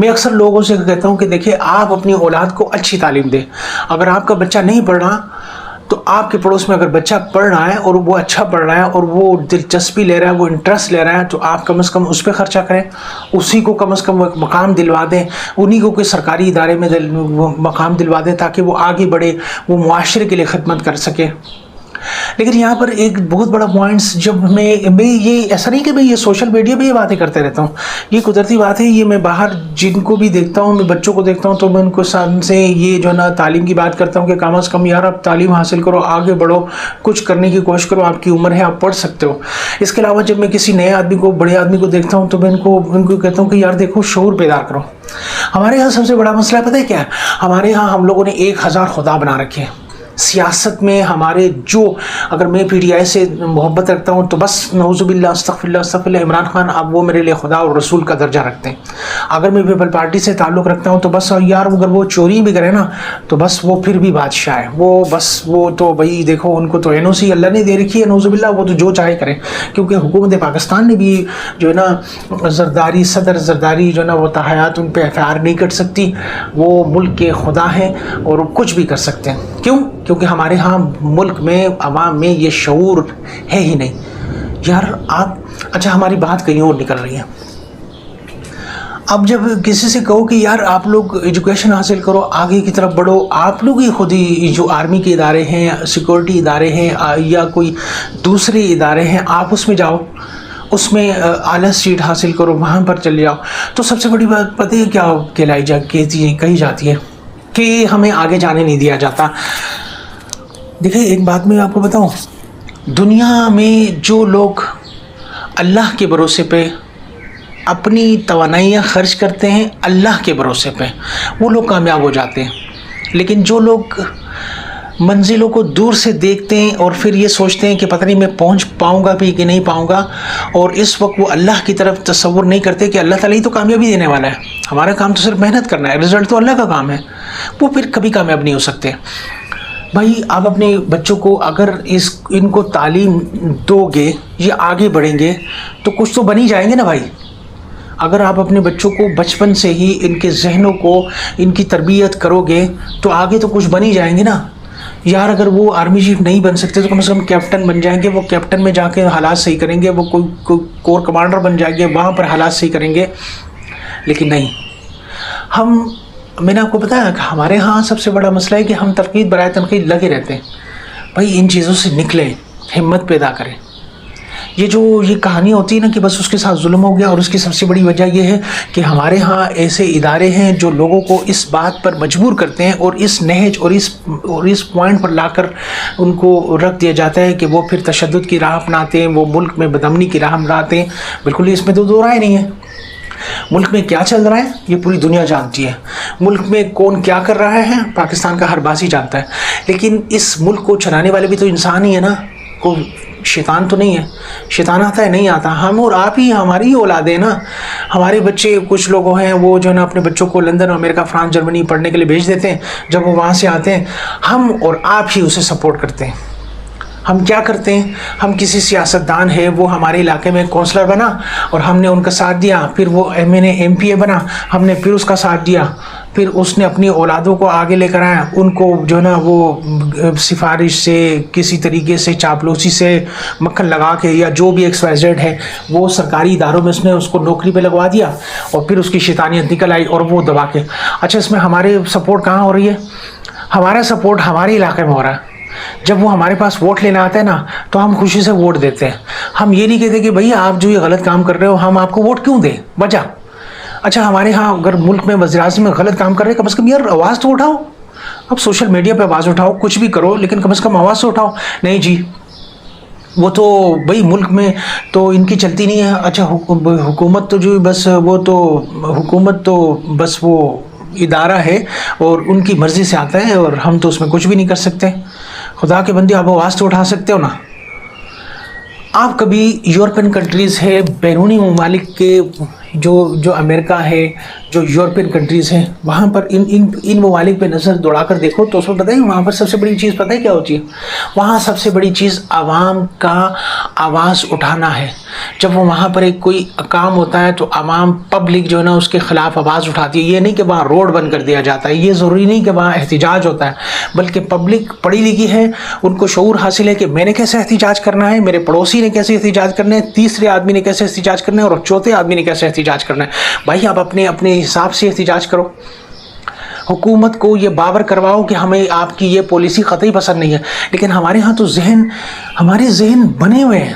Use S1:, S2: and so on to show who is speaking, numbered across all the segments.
S1: میں اکثر لوگوں سے کہتا ہوں کہ دیکھیں آپ اپنی اولاد کو اچھی تعلیم دیں. اگر آپ کا بچہ نہیں پڑھ رہا تو آپ کے پڑوس میں اگر بچہ پڑھ رہا ہے اور وہ اچھا پڑھ رہا ہے اور وہ دلچسپی لے رہا ہے, وہ انٹرسٹ لے رہا ہے, تو آپ کم از کم اس پہ خرچہ کریں, اسی کو کم از کم ایک مقام دلوا دیں, انہی کو کوئی سرکاری ادارے میں مقام دلوا دیں تاکہ وہ آگے بڑھے, وہ معاشرے کے لیے خدمت کر سکے. لیکن یہاں پر ایک بہت بڑا پوائنٹس, جب میں یہ ایسا نہیں کہ میں یہ سوشل میڈیا پہ یہ باتیں کرتے رہتا ہوں, یہ قدرتی بات ہے. یہ میں باہر جن کو بھی دیکھتا ہوں, میں بچوں کو دیکھتا ہوں, تو میں ان کو سے یہ جو ہے نا تعلیم کی بات کرتا ہوں کہ کم از کم یار آپ تعلیم حاصل کرو, آگے بڑھو, کچھ کرنے کی کوشش کرو, آپ کی عمر ہے, آپ پڑھ سکتے ہو. اس کے علاوہ جب میں کسی نئے آدمی کو, بڑے آدمی کو دیکھتا ہوں, تو میں ان کو کہتا ہوں کہ یار دیکھو شعور پیدا کرو. ہمارے یہاں سب سے بڑا مسئلہ پتہ ہے کیا ہے؟ ہمارے یہاں ہم لوگوں نے 1000 خدا بنا رکھے ہیں. سیاست میں ہمارے جو, اگر میں پی ٹی آئی سے محبت رکھتا ہوں تو بس نعوذ باللہ استغفر اللہ استغفر اللہ, عمران خان اب وہ میرے لیے خدا اور رسول کا درجہ رکھتے ہیں. اگر میں پیپل پارٹی سے تعلق رکھتا ہوں تو بس یار اگر وہ چوری بھی کرے نا تو بس وہ پھر بھی بادشاہ ہے, وہ تو بھائی دیکھو ان کو تو این او سی اللہ نے دے رکھی ہے, نعوذ باللہ, وہ تو جو چاہے کریں. کیونکہ حکومت پاکستان نے بھی جو ہے نا زرداری, صدر زرداری جو ہے نا وہ تحایات ان پہ FIR نہیں کر سکتی. وہ ملک کے خدا ہیں اور وہ کچھ بھی کر سکتے ہیں. کیوں؟ کیونکہ ہمارے ہاں ملک میں عوام میں یہ شعور ہے ہی نہیں. یار آپ, اچھا ہماری بات کہیں اور نکل رہی ہے. اب جب کسی سے کہو کہ یار آپ لوگ ایجوکیشن حاصل کرو, آگے کی طرف بڑھو, آپ لوگ ہی خود ہی جو آرمی کے ادارے ہیں, سیکورٹی ادارے ہیں یا کوئی دوسرے ادارے ہیں, آپ اس میں جاؤ, اس میں اعلیٰ سیٹ حاصل کرو, وہاں پر چلے جاؤ, تو سب سے بڑی بات پتہ ہے کیا کہی جاتی ہے کہ ہمیں آگے جانے نہیں دیا جاتا. دیکھیں ایک بات میں آپ کو بتاؤں, دنیا میں جو لوگ اللہ کے بھروسے پہ اپنی توانائیاں خرچ کرتے ہیں, اللہ کے بھروسے پہ, وہ لوگ کامیاب ہو جاتے ہیں. لیکن جو لوگ منزلوں کو دور سے دیکھتے ہیں اور پھر یہ سوچتے ہیں کہ پتہ نہیں میں پہنچ پاؤں گا بھی کہ نہیں پاؤں گا, اور اس وقت وہ اللہ کی طرف تصور نہیں کرتے کہ اللہ تعالیٰ ہی تو کامیابی دینے والا ہے, ہمارا کام تو صرف محنت کرنا ہے, رزلٹ تو اللہ کا کام ہے, وہ پھر کبھی کامیاب نہیں ہو سکتے. بھائی آپ اپنے بچوں کو اگر ان کو تعلیم دو گے, یہ آگے بڑھیں گے تو کچھ تو بن ہی جائیں گے نا بھائی. اگر آپ اپنے بچوں کو بچپن سے ہی ان کے ذہنوں کو, ان کی تربیت کرو گے تو آگے تو کچھ بن ہی جائیں گے نا. یار اگر وہ آرمی چیف نہیں بن سکتے تو کم سے کم کیپٹن بن جائیں گے, وہ کیپٹن میں جا کے حالات صحیح کریں گے, وہ کوئی کور کمانڈر بن جائیں گے, وہاں پر حالات صحیح کریں گے. لیکن نہیں, میں نے آپ کو بتایا کہ ہمارے ہاں سب سے بڑا مسئلہ ہے کہ ہم تنقید برائے تنقید لگے رہتے ہیں. بھائی ان چیزوں سے نکلیں, ہمت پیدا کریں. یہ کہانی ہوتی ہے نا کہ بس اس کے ساتھ ظلم ہو گیا, اور اس کی سب سے بڑی وجہ یہ ہے کہ ہمارے ہاں ایسے ادارے ہیں جو لوگوں کو اس بات پر مجبور کرتے ہیں, اور اس نہج اور اس پوائنٹ پر لا کر ان کو رکھ دیا جاتا ہے کہ وہ پھر تشدد کی راہ اپناتے ہیں, وہ ملک میں بدامنی کی راہ اپناتے ہیں. بالکل اس میں تو دو رائے نہیں ہے. ملک میں کیا چل رہا ہے یہ پوری دنیا جانتی ہے, ملک میں کون کیا کر رہا ہے پاکستان کا ہر باسی جانتا ہے. لیکن اس ملک کو چلانے والے بھی تو انسان ہی ہے نا, کوئی شیطان تو نہیں ہے. شیطان آتا ہے نہیں آتا, ہم اور آپ ہی, ہماری ہی اولادیں نا. ہمارے بچے, کچھ لوگ ہیں وہ جو ہے نا اپنے بچوں کو لندن, امریکہ, فرانس, جرمنی پڑھنے کے لیے بھیج دیتے ہیں. جب وہ وہاں سے آتے ہیں, ہم اور آپ ہی اسے سپورٹ کرتے ہیں. ہم کیا کرتے ہیں, ہم کسی سیاستدان ہے وہ ہمارے علاقے میں کونسلر بنا اور ہم نے ان کا ساتھ دیا, پھر وہ MPA بنا, ہم نے پھر اس کا ساتھ دیا, پھر اس نے اپنی اولادوں کو آگے لے کر آیا, ان کو جو ہے نا وہ سفارش سے, کسی طریقے سے چاپلوسی سے مکھن لگا کے, یا جو بھی XYZ ہے, وہ سرکاری اداروں میں اس نے اس کو نوکری پہ لگوا دیا, اور پھر اس کی شیطانیت نکل آئی اور وہ دبا کے. اچھا اس میں ہمارے سپورٹ کہاں ہو رہی ہے؟ ہمارا سپورٹ ہمارے علاقے میں ہو رہا ہے. جب وہ ہمارے پاس ووٹ لینا آتا ہے نا تو ہم خوشی سے ووٹ دیتے ہیں. ہم یہ نہیں کہتے کہ بھئی آپ جو یہ غلط کام کر رہے ہو ہم آپ کو ووٹ کیوں دیں, وجہ. اچھا ہمارے ہاں اگر ملک میں وزیر اعظم میں غلط کام کر رہے ہیں, کم از کم یار آواز تو اٹھاؤ. اب سوشل میڈیا پہ آواز اٹھاؤ, کچھ بھی کرو, لیکن کم از کم آواز تو اٹھاؤ. نہیں جی, وہ تو بھئی ملک میں تو ان کی چلتی نہیں ہے. اچھا حکومت تو جو بس وہ تو حکومت تو بس وہ ادارہ ہے اور ان کی مرضی سے آتا ہے, اور ہم تو اس میں کچھ بھی نہیں کر سکتے. خدا کے بندے, آپ آواز تو اٹھا سکتے ہو نا. آپ کبھی یورپین کنٹریز ہے, بیرونی ممالک کے جو امریکہ ہے، جو یورپین کنٹریز ہیں، وہاں پر ان ممالک پہ نظر دوڑا کر دیکھو تو اس میں پتہ ہے وہاں پر سب سے بڑی چیز پتہ ہے کیا ہوتی ہے؟ وہاں سب سے بڑی چیز عوام کا آواز اٹھانا ہے. جب وہ وہاں پر ایک کوئی کام ہوتا ہے تو عوام پبلک جو ہے نا اس کے خلاف آواز اٹھاتی ہے. یہ نہیں کہ وہاں روڈ بند کر دیا جاتا ہے، یہ ضروری نہیں کہ وہاں احتجاج ہوتا ہے، بلکہ پبلک پڑھی لکھی ہے، ان کو شعور حاصل ہے کہ میں نے کیسے احتجاج کرنا ہے، میرے پڑوسی نے کیسے احتجاج کرنا ہے، تیسرے آدمی نے کیسے احتجاج کرنا ہے، اور چوتھے آدمی نے کیسے احتجاج کرنا ہے. بھائی آپ اپنے حساب سے احتجاج کرو. حکومت کو یہ باور کرواؤ کہ ہمیں آپ کی یہ پالیسی قطعی پسند نہیں ہے، لیکن ہمارے ہاں تو ہمارے ذہن بنے ہوئے ہیں.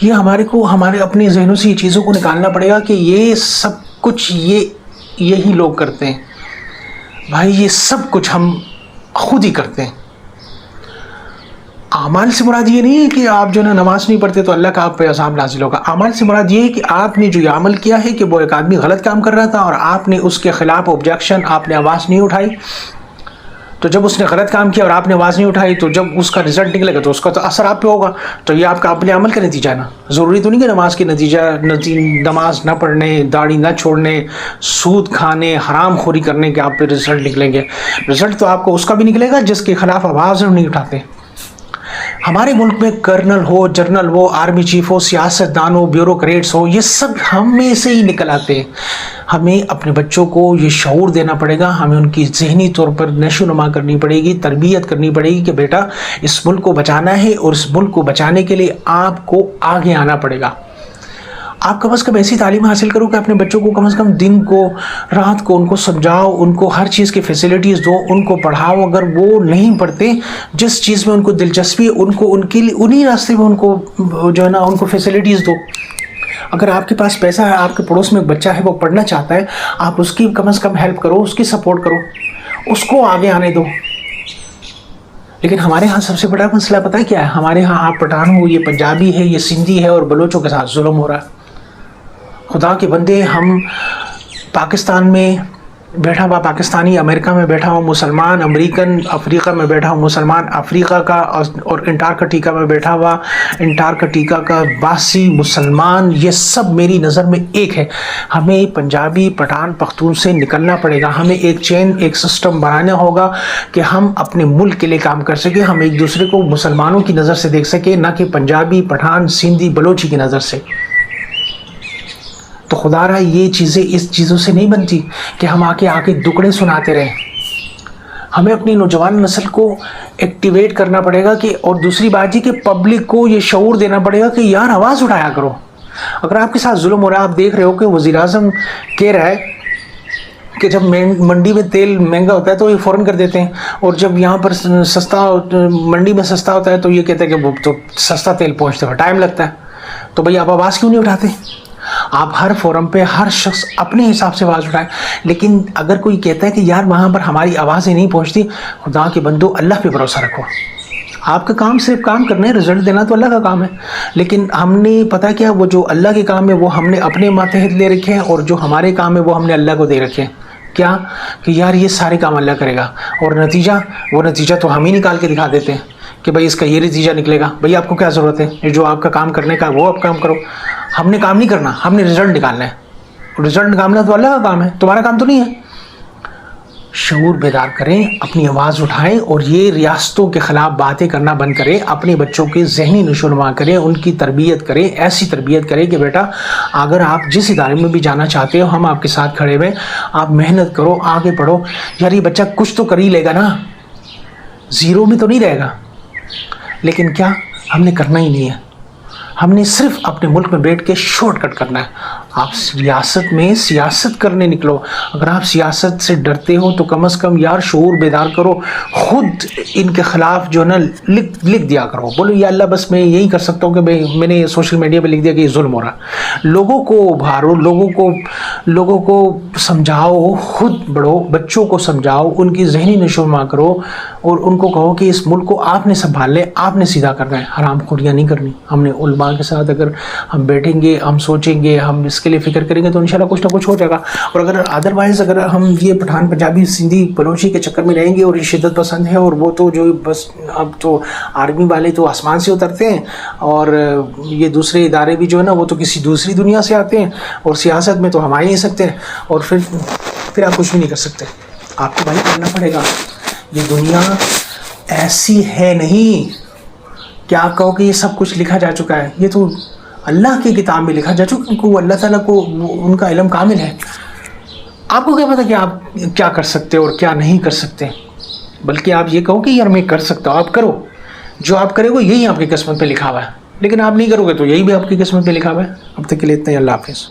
S1: یہ ہمارے اپنے ذہنوں سے یہ چیزوں کو نکالنا پڑے گا کہ یہ سب کچھ یہی لوگ کرتے ہیں. بھائی یہ سب کچھ ہم خود ہی کرتے ہیں. اعمال سے مراد یہ نہیں ہے کہ آپ جو ہے نا نماز نہیں پڑھتے تو اللہ کا آپ پہ عذاب نازل ہوگا. اعمال سے مراد یہ ہے کہ آپ نے جو یہ عمل کیا ہے کہ وہ ایک آدمی غلط کام کر رہا تھا اور آپ نے اس کے خلاف آبجیکشن، آپ نے آواز نہیں اٹھائی. تو جب اس نے غلط کام کیا اور آپ نے آواز نہیں اٹھائی تو جب اس کا رزلٹ نکلے گا تو اس کا تو اثر آپ پہ ہوگا. تو یہ آپ کا اپنے عمل کا نتیجہ ہے نا. ضروری تو نہیں کہ نماز کے نماز نہ پڑھنے، داڑھی نہ چھوڑنے، سود کھانے، حرام خوری کرنے کے آپ پہ رزلٹ نکلیں گے. رزلٹ تو آپ کو اس کا بھی نکلے گا جس کے خلاف آواز نہیں اٹھاتے. ہمارے ملک میں کرنل ہو، جنرل ہو، آرمی چیف ہو، سیاستدان ہو، بیوروکریٹس ہو، یہ سب ہم میں سے ہی نکل آتے ہیں. ہمیں اپنے بچوں کو یہ شعور دینا پڑے گا، ہمیں ان کی ذہنی طور پر نشو نما کرنی پڑے گی، تربیت کرنی پڑے گی کہ بیٹا اس ملک کو بچانا ہے اور اس ملک کو بچانے کے لیے آپ کو آگے آنا پڑے گا. آپ کم از کم ایسی تعلیم حاصل کرو کہ اپنے بچوں کو کم از کم دن کو، رات کو ان کو سمجھاؤ، ان کو ہر چیز کی فیسلٹیز دو، ان کو پڑھاؤ. اگر وہ نہیں پڑھتے، جس چیز میں ان کو دلچسپی ہے ان کے لیے انہی راستے میں ان کو جو ہے نا ان کو فیسلٹیز دو. اگر آپ کے پاس پیسہ ہے، آپ کے پڑوس میں ایک بچہ ہے وہ پڑھنا چاہتا ہے، آپ اس کی کم از کم ہیلپ کرو، اس کی سپورٹ کرو، اس کو آگے آنے دو. لیکن ہمارے ہاں سب سے بڑا مسئلہ پتہ ہے کیا ہے؟ ہمارے ہاں آپ پٹھان ہو، یہ پنجابی ہے، یہ سندھی ہے، اور بلوچوں کے ساتھ ظلم ہو رہا ہے. خدا کے بندے، ہم پاکستان میں بیٹھا ہوا پاکستانی، امریکہ میں بیٹھا ہوا مسلمان، امریکن افریقہ میں بیٹھا ہوا مسلمان، افریقہ کا اور انٹارکٹیکا میں بیٹھا ہوا انٹارکٹیکا کا باسی مسلمان، یہ سب میری نظر میں ایک ہے. ہمیں پنجابی، پٹھان، پختون سے نکلنا پڑے گا. ہمیں ایک چین، ایک سسٹم بنانا ہوگا کہ ہم اپنے ملک کے لیے کام کر سکیں. ہم ایک دوسرے کو مسلمانوں کی نظر سے دیکھ سکیں، نہ کہ پنجابی، پٹھان، سندھی، بلوچی کی نظر سے. تو خدا رہا یہ چیزیں اس چیزوں سے نہیں بنتی کہ ہم آ کے دکڑے سناتے رہیں. ہمیں اپنی نوجوان نسل کو ایکٹیویٹ کرنا پڑے گا کہ، اور دوسری بات یہ کہ پبلک کو یہ شعور دینا پڑے گا کہ یار آواز اٹھایا کرو. اگر آپ کے ساتھ ظلم ہو رہا ہے، آپ دیکھ رہے ہو کہ وزیر اعظم کہہ رہا ہے کہ جب منڈی میں تیل مہنگا ہوتا ہے تو یہ فوراً کر دیتے ہیں، اور جب یہاں پر منڈی میں سستا ہوتا ہے تو یہ کہتے ہیں کہ وہ تو سستا تیل پہنچتے ہوئے ٹائم لگتا ہے. تو بھئی آپ آواز کیوں نہیں اٹھاتے؟ آپ ہر فورم پہ ہر شخص اپنے حساب سے آواز اٹھائے. لیکن اگر کوئی کہتا ہے کہ یار وہاں پر ہماری آوازیں نہیں پہنچتی، خدا کے بندو اللہ پہ بھروسہ رکھو. آپ کا کام صرف کام کرنا ہے، رزلٹ دینا تو اللہ کا کام ہے. لیکن ہم نے پتہ کیا، وہ جو اللہ کے کام ہے وہ ہم نے اپنے ماتحت لے رکھے ہیں، اور جو ہمارے کام ہے وہ ہم نے اللہ کو دے رکھے ہیں. کیا کہ یار یہ سارے کام اللہ کرے گا، اور وہ نتیجہ تو ہم ہی نکال کے دکھا دیتے ہیں کہ بھائی اس کا یہ نتیجہ نکلے گا. بھائی آپ کو کیا ضرورت ہے؟ یہ جو آپ کا کام کرنے کا وہ آپ کام کرو. ہم نے کام نہیں کرنا، ہم نے رزلٹ نکالنا ہے. رزلٹ نکالنا تو اللہ کا کام ہے، تمہارا کام تو نہیں ہے. شعور بیدار کریں، اپنی آواز اٹھائیں، اور یہ ریاستوں کے خلاف باتیں کرنا بند کریں. اپنے بچوں کے ذہنی نشو و نما کریں، ان کی تربیت کریں، ایسی تربیت کریں کہ بیٹا اگر آپ جس ادارے میں بھی جانا چاہتے ہو ہم آپ کے ساتھ کھڑے ہوئے، آپ محنت کرو، آگے پڑھو. یار یہ بچہ کچھ تو کر ہی لے گا نا، زیرو میں تو نہیں رہے گا. لیکن کیا ہم نے کرنا ہی نہیں ہے. ہم نے صرف اپنے ملک میں بیٹھ کے شارٹ کٹ کرنا ہے. آپ ریاست میں سیاست کرنے نکلو. اگر آپ سیاست سے ڈرتے ہو تو کم از کم یار شعور بیدار کرو، خود ان کے خلاف جو ہے نا لکھ دیا کرو. بولو یا اللہ بس میں یہی کر سکتا ہوں کہ میں نے سوشل میڈیا پہ لکھ دیا کہ یہ ظلم ہو رہا. لوگوں کو ابھارو، لوگوں کو سمجھاؤ، خود بڑھو، بچوں کو سمجھاؤ، ان کی ذہنی نشو و نما کرو، اور ان کو کہو کہ اس ملک کو آپ نے سنبھال لے, آپ نے سیدھا کرنا ہے, حرام خوریاں نہیں کرنی. ہم نے علماء کے ساتھ اگر ہم بیٹھیں گے, ہم سوچیں گے, ہم اس کے لیے فکر کریں گے تو انشاءاللہ کچھ نہ کچھ ہو جائے گا. اور اگر ادروائز اگر ہم یہ پٹھان پنجابی سندھی بلوچی کے چکر میں رہیں گے اور یہ شدت پسند ہے, اور وہ تو جو بس اب تو آرمی والے تو آسمان سے اترتے ہیں, اور یہ دوسرے ادارے بھی جو ہے نا وہ تو کسی دوسری دنیا سے آتے ہیں, اور سیاست میں تو ہم آ ہی نہیں سکتے, اور پھر آپ کچھ بھی نہیں کر سکتے. آپ کو بھائی کرنا پڑے گا. یہ دنیا ایسی ہے نہیں کہ آپ کہو کہ یہ سب کچھ لکھا جا چکا ہے. یہ تو اللہ کی کتاب میں لکھا جا چکا, کیونکہ وہ اللہ تعالیٰ کو ان کا علم کامل ہے. آپ کو کیا پتا کہ آپ کیا کر سکتے اور کیا نہیں کر سکتے, بلکہ آپ یہ کہو کہ یار میں کر سکتا ہوں, آپ کرو. جو آپ کرے گا یہی آپ کی قسمت پہ لکھا ہوا ہے, لیکن آپ نہیں کرو گے تو یہی بھی آپ کی قسمت پہ لکھا ہوا ہے. اب تک کے لیے اتنا ہی. اللہ حافظ.